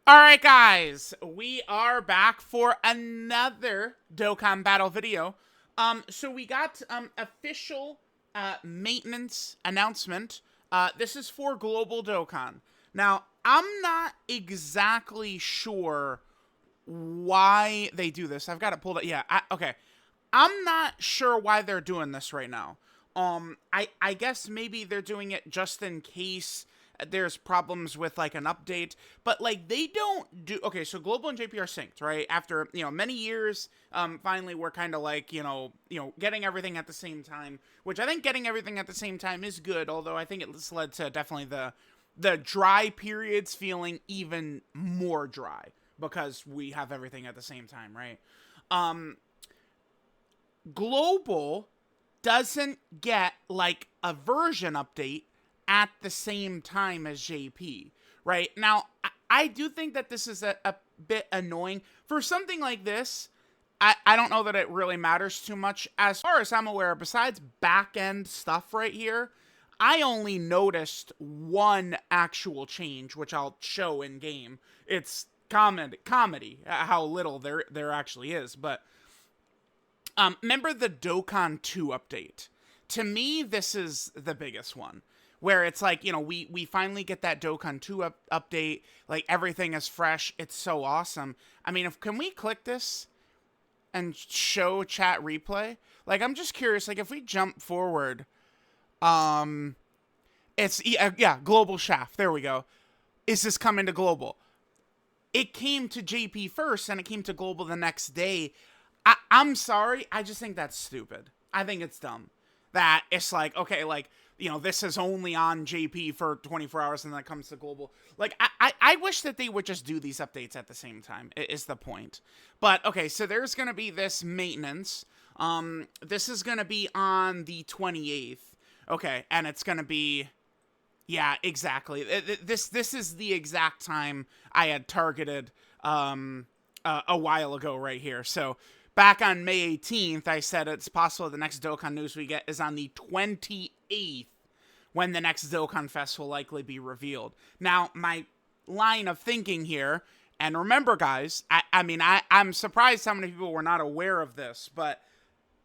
All right, guys, we are back for another Dokkan battle video. So we got official maintenance announcement. This is for Global Dokkan. Now, I'm not exactly sure why they do this. I've got it pulled up. Yeah, okay. I'm not sure why they're doing this right now. I guess maybe they're doing it just in case there's problems with like an update, but like they don't do. Okay, so Global and JP are synced, right? After many years, finally we're kind of like getting everything at the same time, which I think getting everything at the same time is good. Although I think it's led to definitely the dry periods feeling even more dry because we have everything at the same time, right? Um, Global doesn't get like a version update at the same time as JP, right? Now, I do think that this is a bit annoying. For something like this, I don't know that it really matters too much. As far as I'm aware, besides back end stuff right here, I only noticed one actual change, which I'll show in game. It's comedy, how little there actually is. But remember the Dokkan 2 update? To me, this is the biggest one. Where it's like, we finally get that Dokkan 2 update. Like, everything is fresh. It's so awesome. I mean, can we click this and show chat replay? Like, I'm just curious. Like, if we jump forward, it's, yeah, Global Shaft. There we go. Is this coming to Global? It came to JP first, and it came to Global the next day. I'm sorry. I just think that's stupid. I think it's dumb. That it's like, okay, like, this is only on JP for 24 hours and then it comes to Global. Like, I wish that they would just do these updates at the same time, is the point. But, okay, so there's going to be this maintenance. This is going to be on the 28th. Okay, and it's going to be... Yeah, exactly. This is the exact time I had targeted a while ago right here. So back on May 18th, I said it's possible the next Dokkan news we get is on the 28th, when the next Dokkan Fest will likely be revealed. Now, my line of thinking here, and remember, guys, I'm surprised how many people were not aware of this, but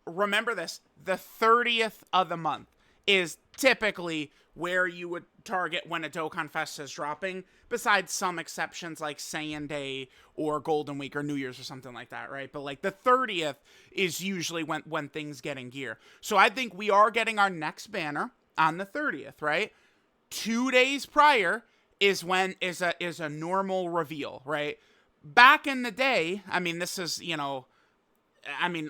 remember this, the 30th of the month is typically where you would target when a Dokkan Fest is dropping, besides some exceptions like Saiyan Day or Golden Week or New Year's or something like that, right? But like the 30th is usually when things get in gear. So I think we are getting our next banner on the 30th, right? 2 days prior is when is a normal reveal, right? Back in the day, I mean, this is,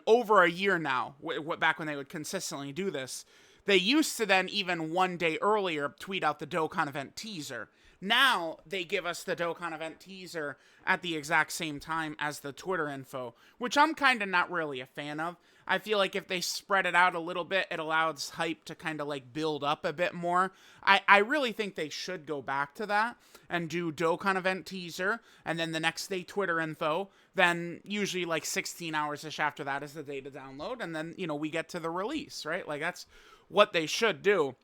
over a year now, back when they would consistently do this, they used to then, even 1 day earlier, tweet out the Dokkan event teaser. Now, they give us the Dokkan event teaser at the exact same time as the Twitter info, which I'm kind of not really a fan of. I feel like if they spread it out a little bit, it allows hype to kind of like build up a bit more. I really think they should go back to that and do Dokkan event teaser, and then the next day Twitter info. Then usually like 16 hours-ish after that is the day to download, and then, we get to the release, right? Like, that's what they should do.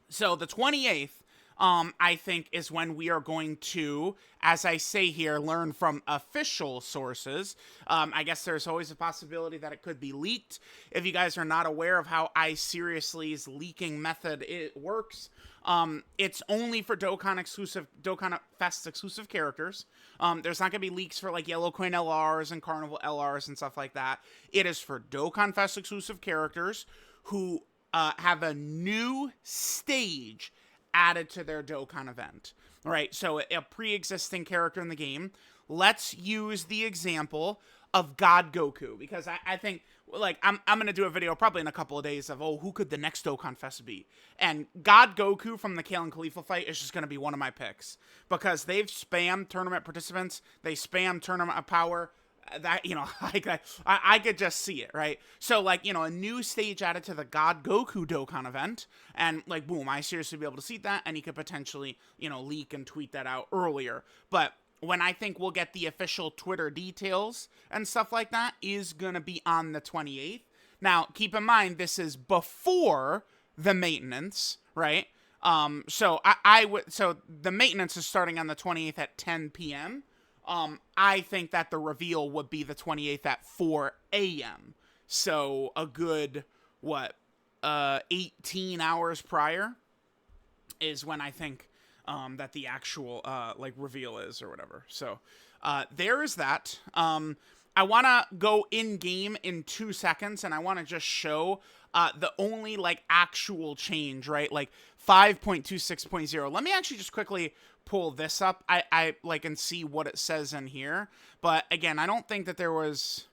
So the 28th, I think, is when we are going to, as I say here, learn from official sources. I guess there's always a possibility that it could be leaked. If you guys are not aware of how iSeriously's leaking method works, it's only for Dokkan Fest exclusive characters. There's not going to be leaks for like Yellow Coin LRs and Carnival LRs and stuff like that. It is for Dokkan Fest exclusive characters who have a new stage added to their Dokkan event. All right, so a pre-existing character in the game. Let's use the example of God Goku, because I think, like, I'm going to do a video probably in a couple of days of, who could the next Dokkan Fest be? And God Goku from the Kale and Khalifa fight is just going to be one of my picks, because they've spammed tournament participants, they spam tournament of power, that, like, I could just see it, right? So, like, a new stage added to the God Goku Dokkan event, and, like, boom, I seriously be able to see that, and he could potentially, leak and tweet that out earlier. But when I think we'll get the official Twitter details and stuff like that is going to be on the 28th. Now, keep in mind, this is before the maintenance, right? So the maintenance is starting on the 28th at 10 p.m. I think that the reveal would be the 28th at 4 a.m. So a good, 18 hours prior is when I think that the actual like reveal is or whatever. So there is that. I want to go in game in 2 seconds, and I want to just show the only like actual change, right? Like 5.26.0. Let me actually just quickly pull this up. I like and see what it says in here. But again, I don't think that there was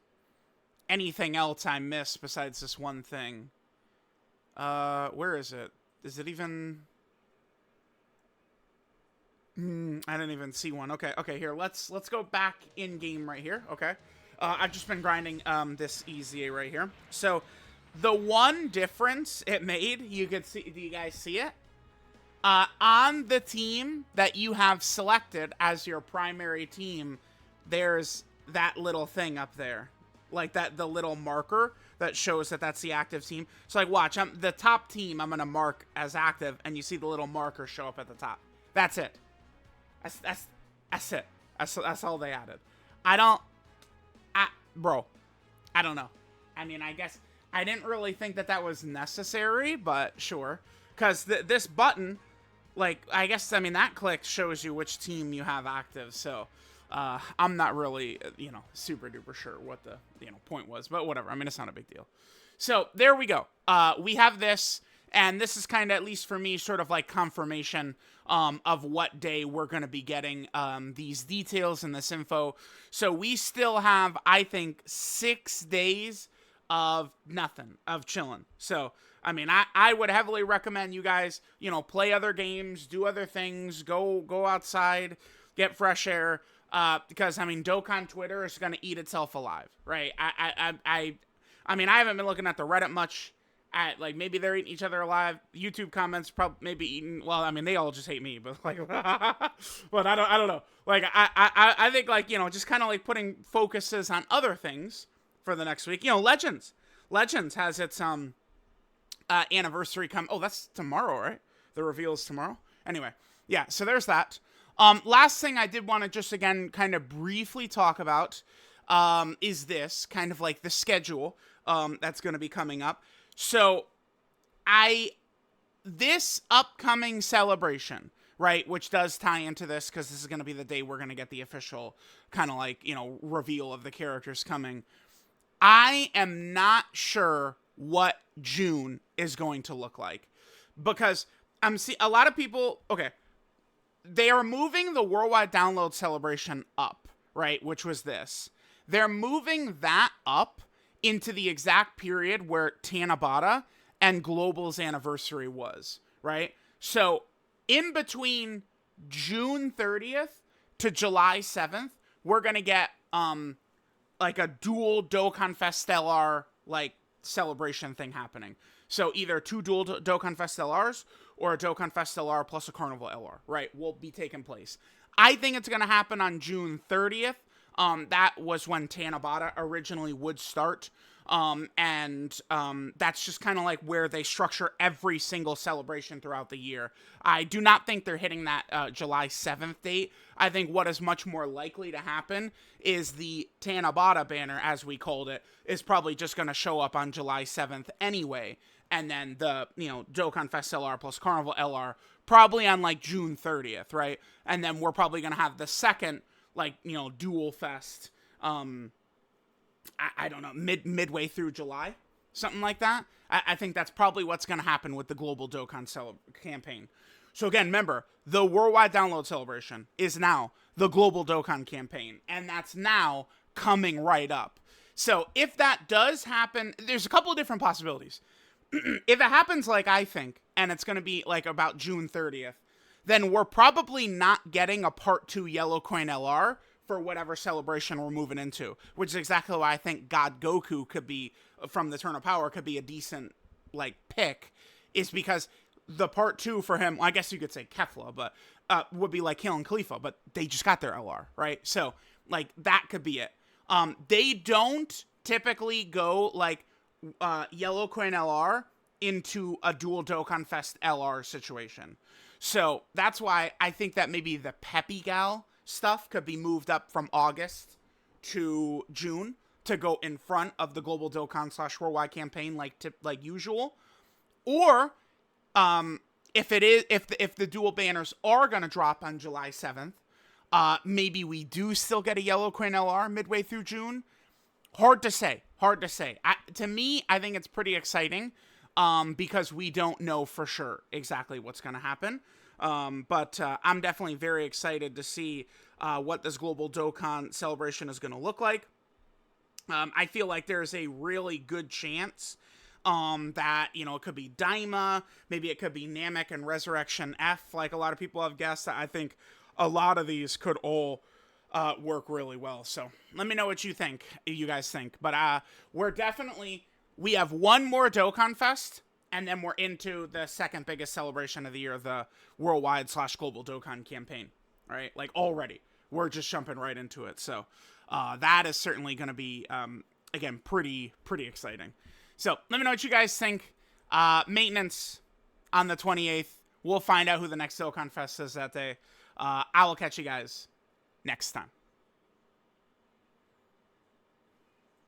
anything else I missed besides this one thing. Where is it? Is it even? I didn't even see one. Okay, here, let's go back in game right here. Okay. I've just been grinding this EZA right here. So the one difference it made, you could see, do you guys see it? On the team that you have selected as your primary team, there's that little thing up there. Like that, the little marker that shows that that's the active team. So like watch, the top team I'm going to mark as active, and you see the little marker show up at the top. That's it. That's it. That's all they added. Bro, I don't know. I mean, I guess I didn't really think that was necessary, but sure. Because this button, like, I guess, I mean, that click shows you which team you have active. So, I'm not really, super duper sure what the, point was. But whatever. I mean, it's not a big deal. So, there we go. We have this. And this is kind of, at least for me, sort of like confirmation of what day we're going to be getting these details and this info. So we still have, I think, 6 days of nothing, of chilling. So, I mean, I would heavily recommend you guys, play other games, do other things, go outside, get fresh air. Because, I mean, Dokkan Twitter is going to eat itself alive, right? I mean, I haven't been looking at the Reddit much. Like, maybe they're eating each other alive. YouTube comments probably maybe eating. Well, I mean, they all just hate me, but like, but I don't know. Like, I think, like, just kind of like putting focuses on other things for the next week. Legends has its anniversary come. Oh, that's tomorrow, right? The reveal is tomorrow. Anyway, yeah. So there's that. Last thing I did want to just again kind of briefly talk about is this kind of like the schedule that's going to be coming up. So, this upcoming celebration, right, which does tie into this, because this is going to be the day we're going to get the official kind of like, reveal of the characters coming. I am not sure what June is going to look like, because I'm seeing a lot of people, okay, they are moving the worldwide download celebration up, right, which was this. They're moving that up into the exact period where Tanabata and Global's anniversary was, right? So, in between June 30th to July 7th, we're going to get, like a dual Dokkan Fest Stellar, like, celebration thing happening. So, either 2 dual Dokkan Fest LRs or a Dokkan Fest LR plus a Carnival LR, right, will be taking place. I think it's going to happen on June 30th. That was when Tanabata originally would start. That's just kind of like where they structure every single celebration throughout the year. I do not think they're hitting that July 7th date. I think what is much more likely to happen is the Tanabata banner, as we called it, is probably just going to show up on July 7th anyway. And then the, Dokkan Fest LR plus Carnival LR probably on like June 30th, right? And then we're probably going to have the second, like, dual fest, I don't know, midway through July, something like that. I think that's probably what's going to happen with the Global Dokkan campaign. So again, remember, the worldwide download celebration is now the Global Dokkan campaign, and that's now coming right up. So if that does happen, there's a couple of different possibilities. If it happens like I think, and it's going to be like about June 30th, then we're probably not getting a Part 2 Yellow Coin LR for whatever celebration we're moving into, which is exactly why I think God Goku could be, from the Turn of Power, could be a decent, like, pick, is because the Part 2 for him, I guess you could say Kefla, but would be like Hill and Khalifa, but they just got their LR, right? So, like, that could be it. They don't typically go, like, Yellow Coin LR into a dual Dokkan Fest LR situation. So that's why I think that maybe the Peppy Gal stuff could be moved up from August to June to go in front of the Global Dokkan / Worldwide campaign like usual. Or if the dual banners are gonna drop on July 7th, maybe we do still get a Yellow Queen LR midway through June. Hard to say. To me, I think it's pretty exciting because we don't know for sure exactly what's going to happen. But I'm definitely very excited to see what this Global Dokkan celebration is going to look like. I feel like there's a really good chance that, it could be Daima, maybe it could be Namek and Resurrection F, like a lot of people have guessed. I think a lot of these could all work really well. So let me know what you guys think. But we have one more Dokkan Fest, and then we're into the second biggest celebration of the year, the Worldwide / Global Dokkan campaign. All right, like already, we're just jumping right into it. So that is certainly going to be, again, pretty exciting. So let me know what you guys think. Maintenance on the 28th. We'll find out who the next Dokkan Fest is that day. I will catch you guys next time.